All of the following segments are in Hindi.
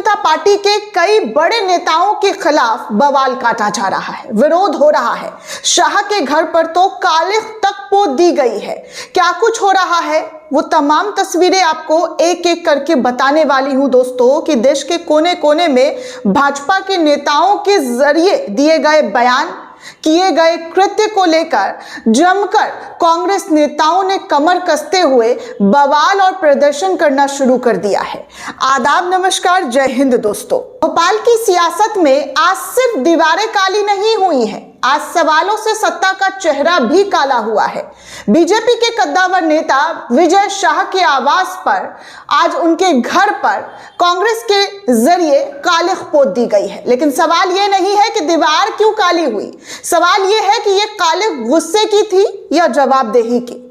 जनता पार्टी के कई बड़े नेताओं के खिलाफ बवाल काटा जा रहा है, विरोध हो रहा है। शाह के घर पर तो कालिख तक पोत दी गई है। क्या कुछ हो रहा है वो तमाम तस्वीरें आपको एक एक करके बताने वाली हूं दोस्तों, कि देश के कोने कोने में भाजपा के नेताओं के जरिए दिए गए बयान, किए गए कृत्य को लेकर जमकर कांग्रेस नेताओं ने कमर कसते हुए बवाल और प्रदर्शन करना शुरू कर दिया है। आदाब, नमस्कार, जय हिंद दोस्तों। भोपाल की सियासत में आज सिर्फ दीवारें काली नहीं हुई हैं, आज सवालों से सत्ता का चेहरा भी काला हुआ है। बीजेपी के कद्दावर नेता विजय शाह के आवास पर आज उनके घर पर कांग्रेस के जरिए कालिख पोत दी गई है। लेकिन सवाल यह नहीं है कि दीवार क्यों काली हुई, सवाल यह है कि यह कालिख गुस्से की थी या जवाबदेही की।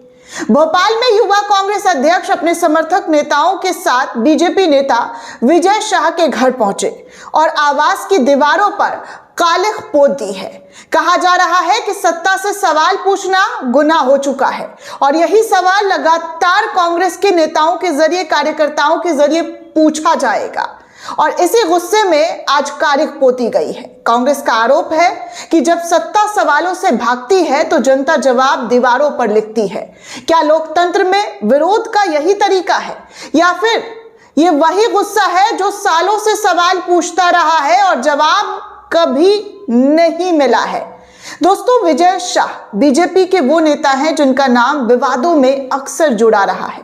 भोपाल में युवा कांग्रेस अध्यक्ष अपने समर्थक नेताओं के साथ बीजेपी नेता विजय शाह के घर पहुंचे और आवास की दीवारों पर कालिख पोत दी है। कहा जा रहा है कि सत्ता से सवाल पूछना गुनाह हो चुका है और यही सवाल लगातार कांग्रेस के नेताओं के जरिए, कार्यकर्ताओं के जरिए पूछा जाएगा और इसी गुस्से में आज कालिख पोती गई है। कांग्रेस का आरोप है कि जब सत्ता सवालों से भागती है तो जनता जवाब दीवारों पर लिखती है। क्या लोकतंत्र में विरोध का यही तरीका है या फिर ये वही गुस्सा है जो सालों से सवाल पूछता रहा है और जवाब कभी नहीं मिला है? दोस्तों, विजय शाह बीजेपी के वो नेता हैं जिनका नाम विवादों में अक्सर जुड़ा रहा है।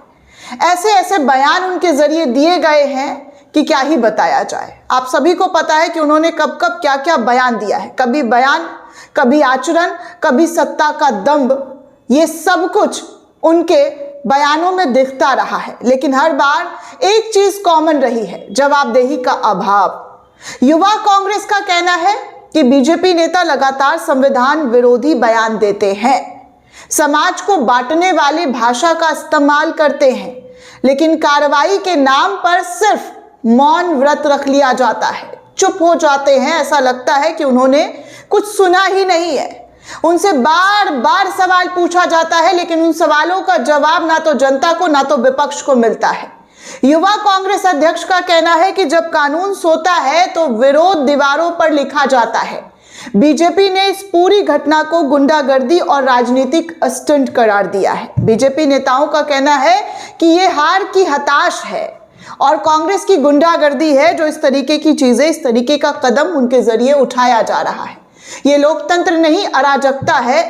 ऐसे ऐसे बयान उनके जरिए दिए गए हैं कि क्या ही बताया जाए। आप सभी को पता है कि उन्होंने कब कब क्या क्या बयान दिया है। कभी बयान, कभी आचरण, कभी सत्ता का दंभ, ये सब कुछ उनके बयानों में दिखता रहा है। लेकिन हर बार एक चीज कॉमन रही है, जवाबदेही का अभाव। युवा कांग्रेस का कहना है कि बीजेपी नेता लगातार संविधान विरोधी बयान देते हैं, समाज को बांटने वाली भाषा का इस्तेमाल करते हैं, लेकिन कार्रवाई के नाम पर सिर्फ मौन व्रत रख लिया जाता है, चुप हो जाते हैं। ऐसा लगता है कि उन्होंने कुछ सुना ही नहीं है। उनसे बार बार सवाल पूछा जाता है लेकिन उन सवालों का जवाब ना तो जनता को ना तो विपक्ष को मिलता है। युवा कांग्रेस अध्यक्ष का कहना है कि जब कानून सोता है तो विरोध दीवारों पर लिखा जाता है। बीजेपी ने इस पूरी घटना को गुंडागर्दी और राजनीतिक स्टंट करार दिया है। बीजेपी नेताओं का कहना है कि यह हार की हताश है और कांग्रेस की गुंडागर्दी है जो इस तरीके की चीजें, इस तरीके का कदम उनके जरिए उठाया जा रहा है। ये लोकतंत्र नहीं, अराजकता है।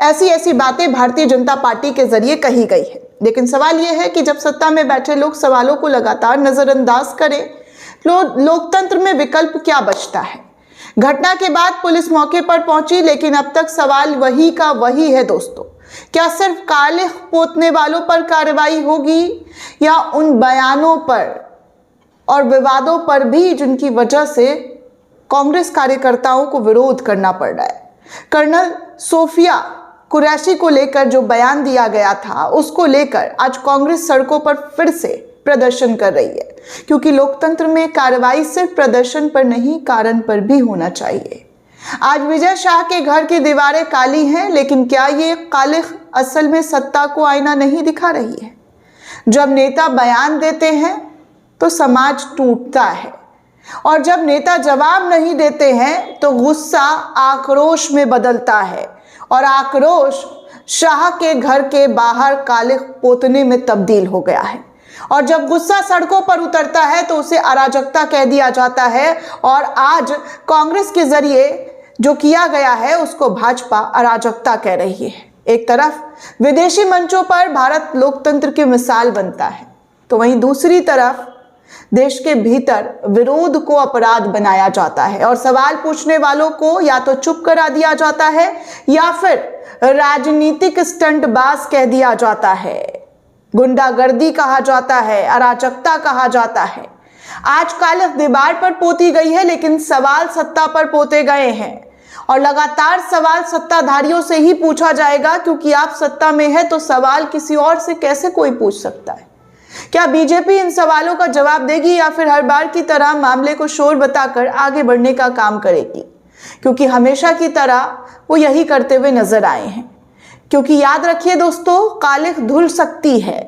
ऐसी बातें भारतीय जनता पार्टी के जरिए कही गई है। लेकिन सवाल यह है कि जब सत्ता में बैठे लोग सवालों को लगातार नजरअंदाज करें, लोकतंत्र में विकल्प क्या बचता है? घटना के बाद पुलिस मौके पर पहुंची, लेकिन अब तक सवाल वही का वही है दोस्तों। क्या सिर्फ कालिख पोतने वालों पर कार्रवाई होगी या उन बयानों पर और विवादों पर भी जिनकी वजह से कांग्रेस कार्यकर्ताओं को विरोध करना पड़ रहा है? कर्नल सोफिया कुरैशी को लेकर जो बयान दिया गया था, उसको लेकर आज कांग्रेस सड़कों पर फिर से प्रदर्शन कर रही है, क्योंकि लोकतंत्र में कार्रवाई सिर्फ प्रदर्शन पर नहीं, कारण पर भी होना चाहिए। आज विजय शाह के घर की दीवारें काली हैं, लेकिन क्या ये कालिख असल में सत्ता को आईना नहीं दिखा रही है? जब नेता बयान देते हैं तो समाज टूटता है और जब नेता जवाब नहीं देते हैं तो गुस्सा आक्रोश में बदलता है और आक्रोश शाह के घर के बाहर कालिख पोतने में तब्दील हो गया है। और जब गुस्सा सड़कों पर उतरता है तो उसे अराजकता कह दिया जाता है और आज कांग्रेस के जरिए जो किया गया है उसको भाजपा अराजकता कह रही है। एक तरफ विदेशी मंचों पर भारत लोकतंत्र की मिसाल बनता है, तो वहीं दूसरी तरफ देश के भीतर विरोध को अपराध बनाया जाता है और सवाल पूछने वालों को या तो चुप करा दिया जाता है या फिर राजनीतिक स्टंटबाज कह दिया जाता है, गुंडागर्दी कहा जाता है, अराजकता कहा जाता है। आज कालिख दीवार पर पोती गई है, लेकिन सवाल सत्ता पर पोते गए हैं और लगातार सवाल सत्ताधारियों से ही पूछा जाएगा, क्योंकि आप सत्ता में है तो सवाल किसी और से कैसे कोई पूछ सकता है? क्या बीजेपी इन सवालों का जवाब देगी या फिर हर बार की तरह मामले को शोर बताकर आगे बढ़ने का काम करेगी? क्योंकि हमेशा की तरह वो यही करते हुए नजर आए हैं। क्योंकि याद रखिए दोस्तों, कालिख धुल सकती है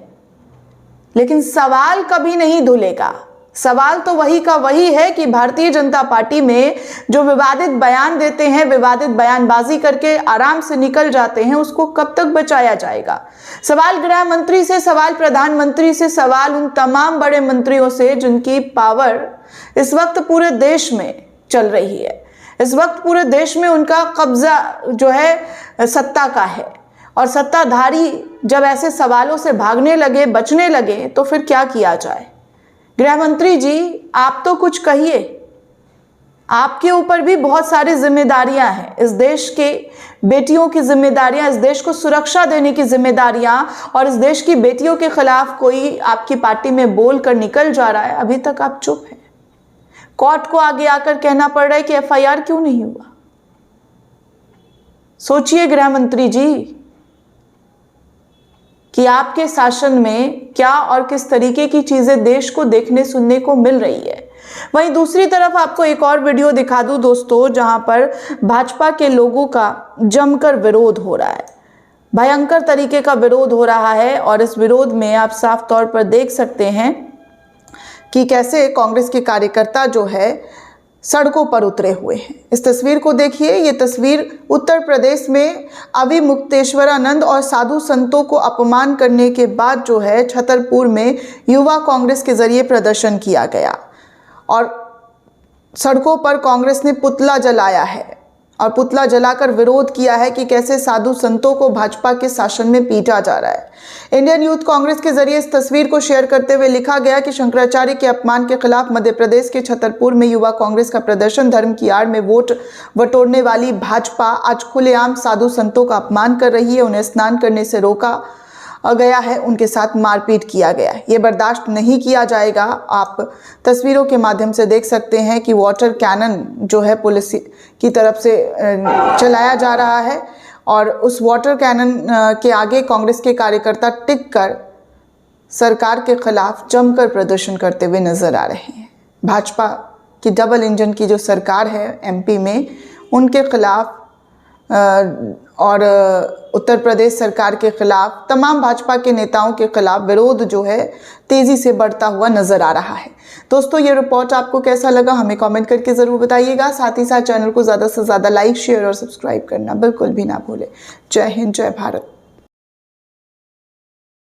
लेकिन सवाल कभी नहीं धुलेगा। सवाल तो वही का वही है कि भारतीय जनता पार्टी में जो विवादित बयान देते हैं, विवादित बयानबाजी करके आराम से निकल जाते हैं, उसको कब तक बचाया जाएगा। सवाल गृह मंत्री से, सवाल प्रधानमंत्री से, सवाल उन तमाम बड़े मंत्रियों से जिनकी पावर इस वक्त पूरे देश में चल रही है। इस वक्त पूरे देश में उनका कब्जा जो है सत्ता का है, और सत्ताधारी जब ऐसे सवालों से भागने लगे, बचने लगे, तो फिर क्या किया जाए। गृह मंत्री जी, आप तो कुछ कहिए। आपके ऊपर भी बहुत सारी जिम्मेदारियां हैं, इस देश के बेटियों की जिम्मेदारियां, इस देश को सुरक्षा देने की जिम्मेदारियां, और इस देश की बेटियों के खिलाफ कोई आपकी पार्टी में बोल कर निकल जा रहा है, अभी तक आप चुप हैं। कोर्ट को आगे आकर कहना पड़ रहा है कि एफआईआर क्यों नहीं हुआ। सोचिए गृह मंत्री जी कि आपके शासन में क्या और किस तरीके की चीजें देश को देखने सुनने को मिल रही है। वहीं दूसरी तरफ आपको एक और वीडियो दिखा दूं दोस्तों, जहां पर भाजपा के लोगों का जमकर विरोध हो रहा है, भयंकर तरीके का विरोध हो रहा है। और इस विरोध में आप साफ तौर पर देख सकते हैं कि कैसे कांग्रेस के कार्यकर्ता जो है सड़कों पर उतरे हुए हैं। इस तस्वीर को देखिए। ये तस्वीर उत्तर प्रदेश में अविमुक्तेश्वरानंद और साधु संतों को अपमान करने के बाद जो है छतरपुर में युवा कांग्रेस के जरिए प्रदर्शन किया गया, और सड़कों पर कांग्रेस ने पुतला जलाया है और पुतला जलाकर विरोध किया है कि कैसे साधु संतों को भाजपा के शासन में पीटा जा रहा है। इंडियन यूथ कांग्रेस के जरिए इस तस्वीर को शेयर करते हुए लिखा गया कि शंकराचार्य के अपमान के खिलाफ मध्य प्रदेश के छतरपुर में युवा कांग्रेस का प्रदर्शन। धर्म की आड़ में वोट बटोरने वाली भाजपा आज खुलेआम साधु संतों का अपमान कर रही है, उन्हें स्नान करने से रोका गया है, उनके साथ मारपीट किया गया है। ये बर्दाश्त नहीं किया जाएगा। आप तस्वीरों के माध्यम से देख सकते हैं कि वाटर कैनन जो है पुलिस की तरफ से चलाया जा रहा है, और उस वाटर कैनन के आगे कांग्रेस के कार्यकर्ता टिक कर सरकार के खिलाफ जमकर प्रदर्शन करते हुए नजर आ रहे हैं। भाजपा की डबल इंजन की जो सरकार है एमपी में, उनके खिलाफ और उत्तर प्रदेश सरकार के खिलाफ, तमाम भाजपा के नेताओं के खिलाफ विरोध जो है तेजी से बढ़ता हुआ नजर आ रहा है। दोस्तों, ये रिपोर्ट आपको कैसा लगा हमें कमेंट करके जरूर बताइएगा। साथ ही साथ चैनल को ज़्यादा से ज़्यादा लाइक, शेयर और सब्सक्राइब करना बिल्कुल भी ना भूलें। जय हिंद, जय भारत।